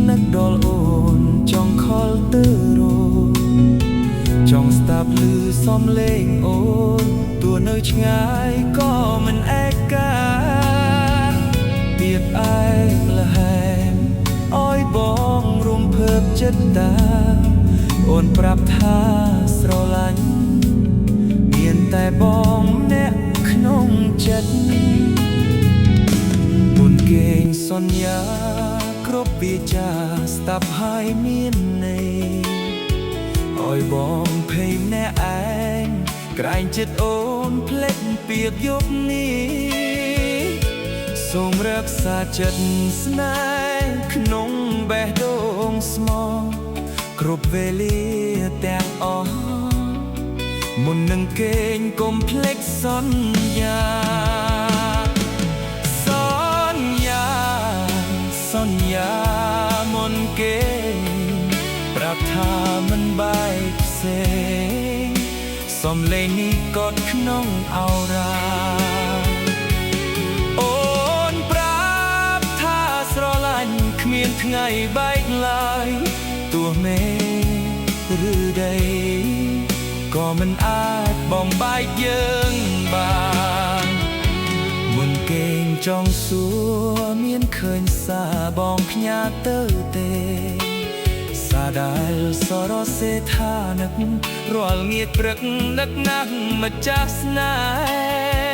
នឹកដល់អូនចង់ខលទៅរចង់ស្ដាប់ឮសំឡេងអូនទោះនៅឆ្ងាយក៏មិនឯកាពីឯងលហែមអោយបងរំភើបចិត្តតាអូនប្រាប់ថាស្រឡាញ់មានតែបងអ្នកក្នុងចិត្តមុនគេងសន្យាគ្រប់ពាក្យចាស្ដាប់ហើយមានន័យអោយបងភ័យម្នាក់ឯងក្រែងចិត្តអូនភ្លេចពាក្យយប់នេះសូមរក្សាចិត្តស្នេហ៍ក្នុងបេះដូងស្មោះគ្រប់វេលាទាំងអស់មុននឹងគេងកុំភ្លេចសន្យាសន្យាមុនគេប្រាប់ថាមិនបែកផ្សេងសំឡេងនេះកត់ក្នុងអោរាអូនប្រាប់ថាស្រឡាញ់គ្មានថ្ងៃបែកឡើយទោះមេឬដីក៏មិនអាចបំបែកយើងបានមុនគេងចង់សួរមានឃើញសារបងផ្ញើទៅទេសារដែលសរសេរថានឹករាល់ងាកព្រឹកនឹកណាស់ម្ចាស់ស្នេ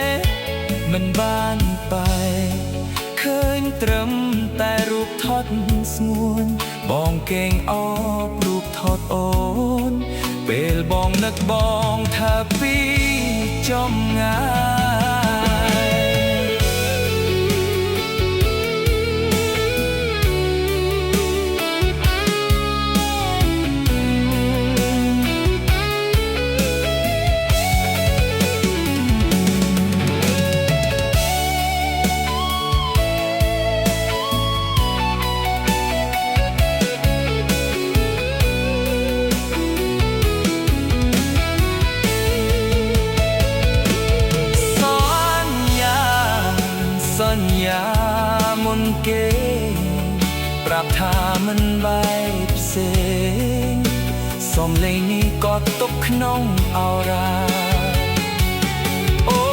ហ៍មិនបានបែកឃើញត្រឹមតែរូបថតស្ងួនបងគេងអបរូបថតអូនពេលបងនឹកបងថាពីចំងាយសន្យាមុនគេប្រាប់ថាមិនបែកផ្សេងសំឡេងនេះក៏ទុកក្នុងអោរាអូ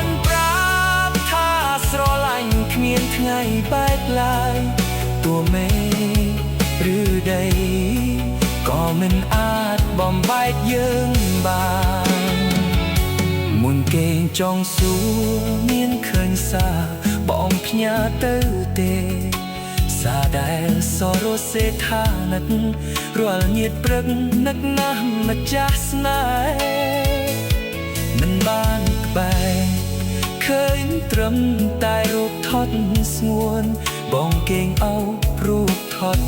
នប្រាប់ថាស្រឡាញ់គ្មានថ្ងៃបែកឡើយទោះមេឬដីក៏មិនអាចបំបែកយើងបានមុនគេងចង់សួរមានឃើញសារបងផ្ញើទៅទេសារដែលសរសេរថានឹករាល់ញាតព្រឹកនឹកណាស់ម្ចាស់ស្នេហ៍មិនបានក្បែរឃើញត្រឹមតែរូបថតស្ងួនបងគេងអោបរូបថត